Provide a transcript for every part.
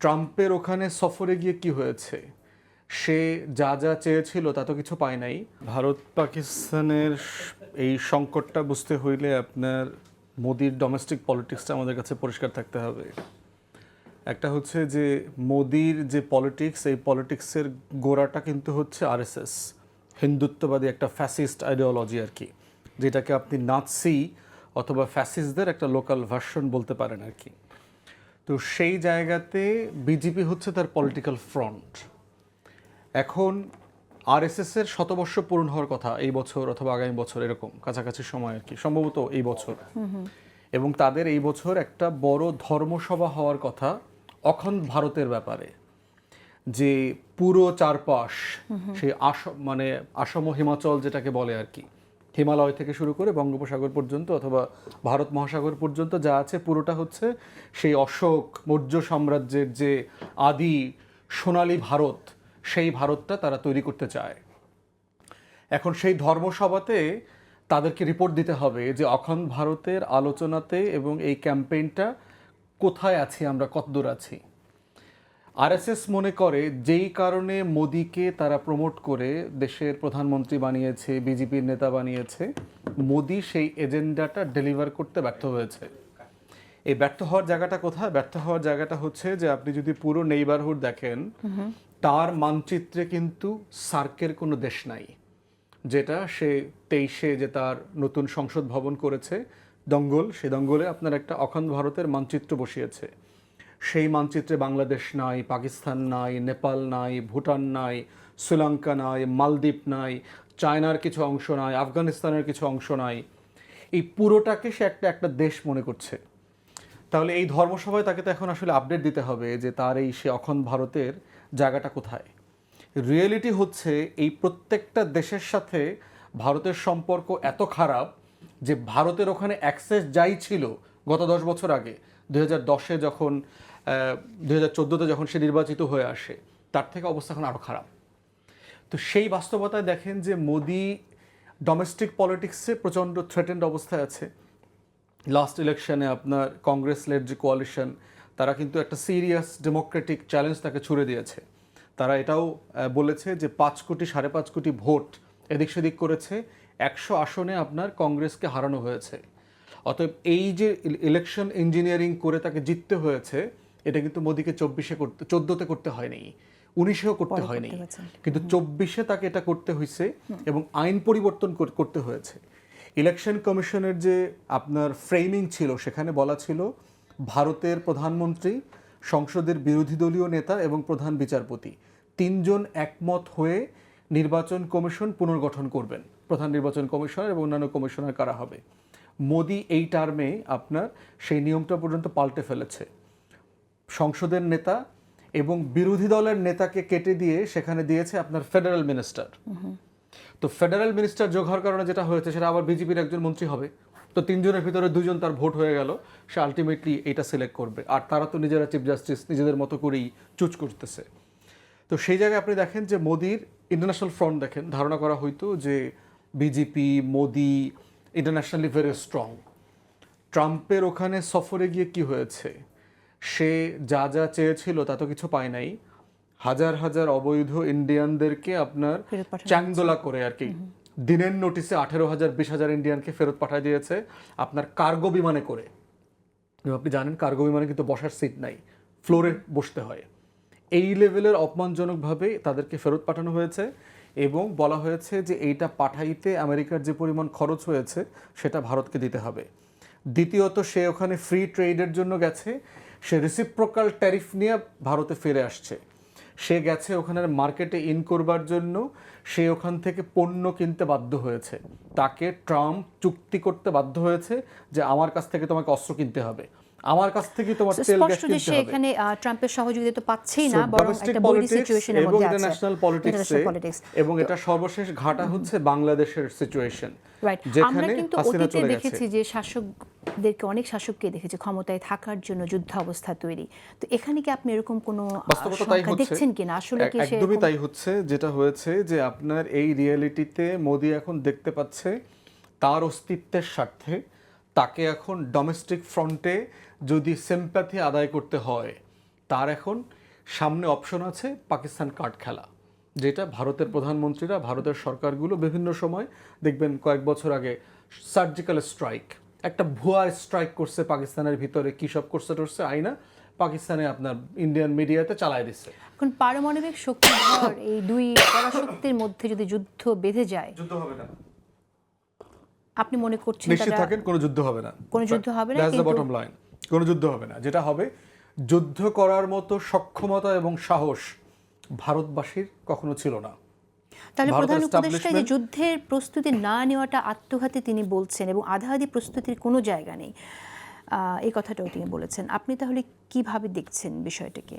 ট্রাম্পের ওখানে সফরে গিয়ে কি হয়েছে? সে যা যা চেয়েছিল তা তো কিছু পায় নাই। ভারত পাকিস্তানের এই সংকটটা বুঝতে হইলে আপনার মোদির ডোমেস্টিক পলিটিক্সটা আমাদের কাছে পরিষ্কার থাকতে হবে। একটা হচ্ছে যে মোদির যে পলিটিক্স, এই পলিটিক্সের গোড়াটা কিন্তু হচ্ছে আরএসএস, হিন্দুত্ববাদী একটা ফ্যাসিস্ট আইডিওলজি আর কি, যেটাকে আপনি নাৎসি অথবা ফ্যাসিস্টদের একটা লোকাল ভার্সন বলতে পারেন আর কি। তো সেই জায়গাতে বিজেপি হচ্ছে তার পলিটিক্যাল ফ্রন্ট। এখন আরএসএসের শতবর্ষ পূরণ হওয়ার কথা এই বছর অথবা আগামী বছর, এরকম কাছাকাছি সময় আর কি, সম্ভবত এই বছর। এবং তাদের এই বছর একটা বড় ধর্মসভা হওয়ার কথা অখণ্ড ভারতের ব্যাপারে, যে পুরো চারপাশ সেই মানে আসম হিমাচল যেটাকে বলে আর কি, হিমালয় থেকে শুরু করে বঙ্গোপসাগর পর্যন্ত অথবা ভারত মহাসাগর পর্যন্ত যা আছে পুরোটা হচ্ছে সেই অশোক মৌর্য সাম্রাজ্যের যে আদি সোনালী ভারত, সেই ভারতটা তারা তৈরি করতে চায়। এখন সেই ধর্মসভাতে তাদেরকে রিপোর্ট দিতে হবে যে অখণ্ড ভারতের আলোচনাতে এবং এই ক্যাম্পেইনটা কোথায় আছি আমরা, কতদূর আছি। আরএসএস মনে করে যেই কারণে মোদিকে তারা প্রমোট করে দেশের প্রধানমন্ত্রী বানিয়েছে, বিজেপির নেতা বানিয়েছে, মোদি সেই এজেন্ডাটা ডেলিভার করতে ব্যর্থ হয়েছে। এই ব্যর্থ হওয়ার জায়গাটা কোথায়? ব্যর্থ হওয়ার জায়গাটা হচ্ছে যে আপনি যদি পুরো নেইবারহুড দেখেন, তার মানচিত্রে কিন্তু সার্কের কোনো দেশ নাই। যেটা সে 23-এ যে তার নতুন সংসদ ভবন করেছে দঙ্গল, সেই দঙ্গলে আপনার একটা অখণ্ড ভারতের মানচিত্র বসিয়েছে। সেই মানচিত্রে বাংলাদেশ নাই, পাকিস্তান নাই, নেপাল নাই, ভুটান নাই, শ্রীলঙ্কা নাই, মালদ্বীপ নাই, চায়নার কিছু অংশ নাই, আফগানিস্তানের কিছু অংশ নাই। এই পুরোটাকে সে একটা দেশ মনে করছে। তাহলে এই ধর্মসভায় তাকে তো এখন আসলে আপডেট দিতে হবে যে তার এই সে অখণ্ড ভারতের জায়গাটা কোথায়। রিয়েলিটি হচ্ছে এই প্রত্যেকটা দেশের সাথে ভারতের সম্পর্ক এত খারাপ যে ভারতের ওখানে অ্যাক্সেস যাই ছিল গত 10 বছর আগে, 2010-এ যখন 2014-তে যখন সে নির্বাচিত হয়ে আসে, তার থেকে অবস্থা এখন আরও খারাপ। তো সেই বাস্তবতায় দেখেন যে মোদি ডোমেস্টিক পলিটিক্সে প্রচণ্ড থ্রেটেন্ড অবস্থায় আছে। লাস্ট ইলেকশনে আপনার কংগ্রেস লেড যে কোয়ালিশন, তারা কিন্তু একটা সিরিয়াস ডেমোক্রেটিক চ্যালেঞ্জ তাকে ছুড়ে দিয়েছে। তারা এটাও বলেছে যে 5 কোটি 5.5 কোটি ভোট এদিক সেদিক করেছে, 100 আসনে আপনার কংগ্রেসকে হারানো হয়েছে। অতএব এই যে ইলেকশন ইঞ্জিনিয়ারিং করে তাকে জিততে হয়েছে, এটা কিন্তু মোদিকে 14-তে করতে হয়নি, 19-এও করতে হয়নি, কিন্তু 24-এ তাকে এটা করতে হয়েছে এবং আইন পরিবর্তন করতে হয়েছে। ইলেকশন কমিশনের যে আপনার ফ্রেমিং ছিল, সেখানে বলা ছিল ভারতের প্রধানমন্ত্রী, সংসদের বিরোধী দলীয় নেতা এবং প্রধান বিচারপতি 3 জন একমত হয়ে নির্বাচন কমিশন পুনর্গঠন করবেন, প্রধান নির্বাচন কমিশনার এবং অন্যান্য কমিশনার কারা হবে। মোদি এই টার্মে আপনার সেই নিয়মটা পর্যন্ত পাল্টে ফেলেছে। সংসদের নেতা এবং বিরোধী দলের নেতাকে কেটে দিয়ে সেখানে দিয়েছে আপনার ফেডারেল মিনিস্টার। তো ফেডারেল মিনিস্টার যোগ হওয়ার কারণে যেটা হয়েছে, সেটা আবার বিজেপির একজন মন্ত্রী হবে। তো 3 জনের ভিতরে 2 জন তার ভোট হয়ে গেল, সে আলটিমেটলি এটা সিলেক্ট করবে। আর তারা তো নিজেরা চিফ জাস্টিস নিজেদের মতো করেই চুজ করতেছে। তো সেই জায়গায় আপনি দেখেন যে মোদির ইন্টারন্যাশনাল ফ্রন্ট দেখেন, ধারণা করা হইতো যে BJP Modi internationally very strong. ট্রাম্পের ওখানে সফরে গিয়ে কি হয়েছে? সে যা যা চেয়েছিল তা তো কিছু পায় নাই। হাজার হাজার অবৈধ ইন্ডিয়ানদেরকে আপনার চ্যাংদোলা করে আর কি, দিনের নোটিসে 18,000 20,000 ইন্ডিয়ানকে ফেরত পাঠিয়ে দিয়েছে আপনার কার্গো বিমানে করে। আপনি জানেন কার্গো বিমানে কিন্তু বসার সিট নাই, ফ্লোরে বসতে হয়। এই লেভেলের অপমানজনকভাবে তাদেরকে ফেরত পাঠানো হয়েছে এবং বলা হয়েছে যে এইটা পাঠাইতে আমেরিকার যে পরিমাণ খরচ হয়েছে সেটা ভারতকে দিতে হবে। দ্বিতীয়ত, সে ওখানে ফ্রি ট্রেডের জন্য গেছে, সে রেসিপ্রোকাল ট্যারিফ নিয়ে ভারতে ফিরে আসছে। সে গেছে ওখানের মার্কেটে ইন করবার জন্য, সে ওখান থেকে পণ্য কিনতে বাধ্য হয়েছে। তাকে ট্রাম্প চুক্তি করতে বাধ্য হয়েছে যে আমার কাছ থেকে তোমাকে অস্ত্র কিনতে হবে, আমার কাছ থেকে তোমার তেল গ্যাস কিনতে হবে। এখানে ট্রাম্পের সহযোগিতা তো পাচ্ছেই না, বরং একটা বৈরী সিচুয়েশনের মধ্যে আছে ইন্টারন্যাশনাল পলিটিক্স। এবং এটা সর্বশেষ ঘাটা হচ্ছে বাংলাদেশের সিচুয়েশন, আমরা কিন্তু অতীতে দেখেছি যে শাসকদেরকে, অনেক শাসককে দেখেছি ক্ষমতায় থাকার জন্য যুদ্ধ অবস্থা তৈরি। তো এখানে কি আপনি এরকম কোনো সংখ্যা দেখছেন কিনা? আসলে কি একদমই তাই হচ্ছে। যেটা হয়েছে যে আপনার এই রিয়েলিটিতে মোদি এখন দেখতে পাচ্ছে তার অস্তিত্বের স্বার্থে তাকে এখন ডোমেস্টিক ফ্রন্টে যদি সিম্প্যাথি আদায় করতে হয়, তার এখন সামনে অপশন আছে পাকিস্তান কার্ড খেলা, যেটা ভারতের প্রধানমন্ত্রীরা, ভারতের সরকারগুলো বিভিন্ন সময় দেখবেন কয়েক বছর আগে সার্জিক্যাল স্ট্রাইক, একটা ভুয়া স্ট্রাইক করছে পাকিস্তানের ভিতরে, কী সব করছে টরছে আইনা পাকিস্তানে আপনার ইন্ডিয়ান মিডিয়াতে চালায় দিচ্ছে। এখন পারমাণবিক শক্তিধর এই দুই পরাশক্তির মধ্যে যদি যুদ্ধ বেঁধে যায়, যুদ্ধ হবে না, আপনি মনে করছেন? নিশ্চিত থাকেন, কোনো যুদ্ধ হবে না, কোনো যুদ্ধ হবে না, দ্যাটস দ্য বটম লাইন। কোনো যুদ্ধ হবে না। যেটা হবে, যুদ্ধ করার মতো সক্ষমতা এবং সাহস ভারতবাসীর কখনো ছিল না। তাহলে প্রধান উপদেষ্টা যে যুদ্ধের প্রস্তুতি না নেওয়াটা আত্মঘাতী তিনি বলছেন, এবং আধাআধি প্রস্তুতির কোনো জায়গা নেই, এই কথাটাও তিনি বলেছেন। আপনি তাহলে কিভাবে দেখছেন বিষয়টাকে?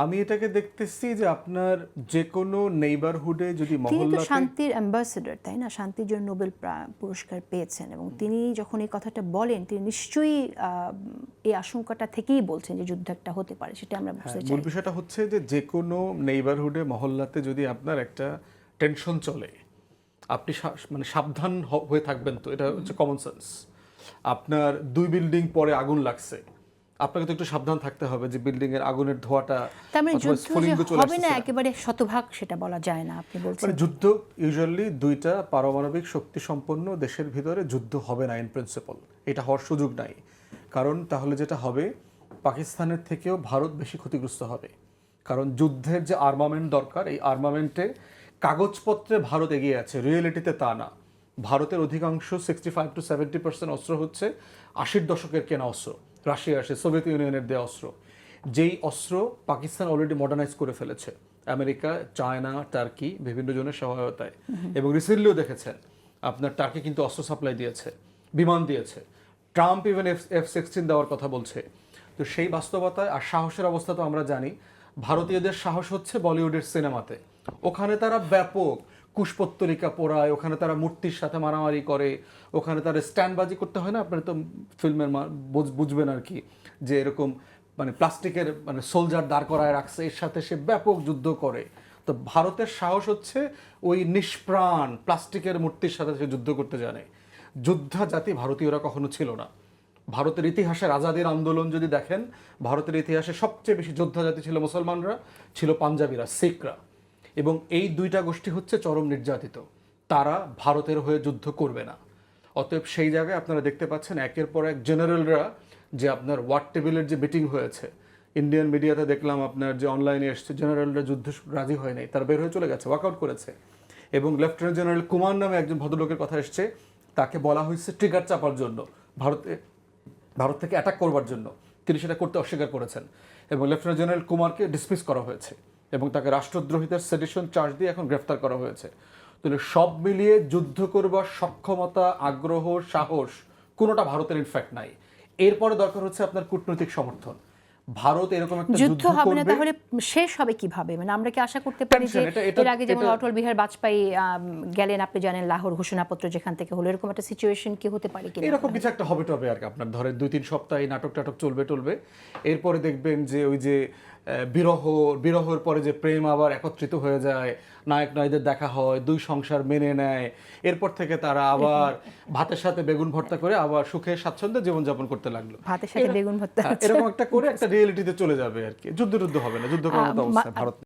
আমি এটাকে দেখতেছি যে আপনার যে কোনো নেইবারহুডে যদি তিনি তো মহল্লাতে, শান্তির অ্যাম্বাসেডর, তাই না? শান্তির জন্য নোবেল পুরস্কার পেয়েছেন, এবং তিনি যখন এই কথাটা বলেন তিনি নিশ্চয়ই এই আশঙ্কাটা থেকেই বলছেন যে যুদ্ধ একটা হতে পারে, সেটা আমরা বুঝতে চাই। মূল বিষয়টা হচ্ছে যে কোনো নেইবারহুডে মহল্লাতে যদি আপনার একটা টেনশন চলে, আপনি মানে সাবধান হয়ে থাকবেন। তো এটা হচ্ছে কমন সেন্স। আপনার 2 বিল্ডিং পরে আগুন লাগছে, আপনাকে তো একটু সাবধান থাকতে হবে যে বিল্ডিং এর আগুনের ধোঁয়াটা, তার মানে যুদ্ধ হবে না একেবারে শতভাগ সেটা বলা যায় না, আপনি বলছেন? মানে যুদ্ধ ইউজুয়ালি দুইটা পারমাণবিক শক্তি সম্পন্ন দেশের ভিতরে যুদ্ধ হবে না ইন প্রিন্সিপাল, এটা হওয়ার সুযোগ নাই। কারণ তাহলে যেটা হবে, পাকিস্তানের থেকেও ভারত বেশি ক্ষতিগ্রস্ত হবে। কারণ যুদ্ধের যে আর্মামেন্ট দরকার, এই আর্মামেন্টে কাগজপত্রে ভারত এগিয়ে আছে, রিয়েলিটিতে তা না। ভারতের অধিকাংশ 65 to 70% অস্ত্র হচ্ছে 80-র দশকের কেনা অস্ত্র, রাশিয়া আসে, সোভিয়েত ইউনিয়নের দেওয়া অস্ত্র। যেই অস্ত্র পাকিস্তান অলরেডি মডার্নাইজ করে ফেলেছে আমেরিকা, চায়না, টার্কি বিভিন্ন জনের সহায়তায়। এবং রিসেন্টলিও দেখেছেন আপনার টার্কি কিন্তু অস্ত্র সাপ্লাই দিয়েছে, বিমান দিয়েছে, ট্রাম্প ইভেন F-16 দেওয়ার কথা বলছে। তো সেই বাস্তবতায় আর সাহসের অবস্থা তো আমরা জানি। ভারতীয়দের সাহস হচ্ছে বলিউডের সিনেমাতে, ওখানে তারা ব্যাপক কুশপত্তলিকা পোড়ায়, ওখানে তারা মূর্তির সাথে মারামারি করে, ওখানে তারা স্ট্যান্ডবাজি করতে হয় না, আপনারা তো ফিল্মের বুঝবেন আর কি, যে এরকম মানে প্লাস্টিকের মানে সোলজার দাঁড় করায় রাখছে, এর সাথে সে ব্যাপক যুদ্ধ করে। তো ভারতের সাহস হচ্ছে ওই নিষ্প্রাণ প্লাস্টিকের মূর্তির সাথে সে যুদ্ধ করতে জানে। যোদ্ধা জাতি ভারতীয়রা কখনো ছিল না। ভারতের ইতিহাসের আজাদির আন্দোলন যদি দেখেন, ভারতের ইতিহাসে সবচেয়ে বেশি যোদ্ধা জাতি ছিল মুসলমানরা, ছিল পাঞ্জাবিরা, শিখরা। এবং এই দুইটা গোষ্ঠী হচ্ছে চরম নির্যাতিত, তারা ভারতের হয়ে যুদ্ধ করবে না। অতএব সেই জায়গায় আপনারা দেখতে পাচ্ছেন একের পর এক জেনারেলরা, যে আপনার ওয়ার টেবিলের যে মিটিং হয়েছে, ইন্ডিয়ান মিডিয়াতে দেখলাম আপনার যে অনলাইনে এসছে, জেনারেলরা যুদ্ধে রাজি হয় নাই, তারা বের হয়ে চলে গেছে, ওয়ার্কআউট করেছে। এবং লেফটেন্যান্ট জেনারেল কুমার নামে একজন ভদ্রলোকের কথা এসছে, তাকে বলা হয়েছে ট্রিগার চাপার জন্য, ভারত থেকে অ্যাটাক করবার জন্য, তিনি সেটা করতে অস্বীকার করেছেন। এবং লেফটেন্যান্ট জেনারেল কুমারকে ডিসমিস করা হয়েছে এবং তাকে রাষ্ট্রদ্রোহিতার সেডিশন চার্জ দিয়ে এখন গ্রেফতার করা হয়েছে। তাহলে সব মিলিয়ে যুদ্ধ করবার সক্ষমতা, আগ্রহ, সাহস কোনোটা ভারতের ইনফ্যাক্ট নাই। এরপরে দরকার হচ্ছে আপনার কূটনৈতিক সমর্থন। ভারত এরকম একটা যুদ্ধ হবে না, তাহলে শেষ হবে কিভাবে? মানে আমরা কি আশা করতে পারি যে এর আগে যেমন অটল বিহারী বাজপেয়ী গেলেন, আপনি জানেন, লাহোর ঘোষণাপত্র যেখান থেকে হলো, এরকম একটা সিচুয়েশন কি হতে পারে কিনা? এরকম কিছু একটা হবে টবে আর কি। আপনার ধরেন 2-3 সপ্তাহ নাটক টাটক চলবে, এরপরে দেখবেন যে ওই যে বিরহের পরে যে প্রেম আবার একত্রিত হয়ে যায়, নায়ক নায়কদের দেখা হয়, 2 সংসার মেনে নেয়, এরপর থেকে তারা আবার ভাতের সাথে বেগুন ভর্তা করে আবার সুখে স্বাচ্ছন্দ্যে জীবনযাপন করতে লাগলো। ভাতের সাথে বেগুন ভর্তা, এরকম একটা করে একটা রিয়েলিটিতে চলে যাবে আর কি। যুদ্ধ হবে না, যুদ্ধ করার মতো অবস্থা ভারত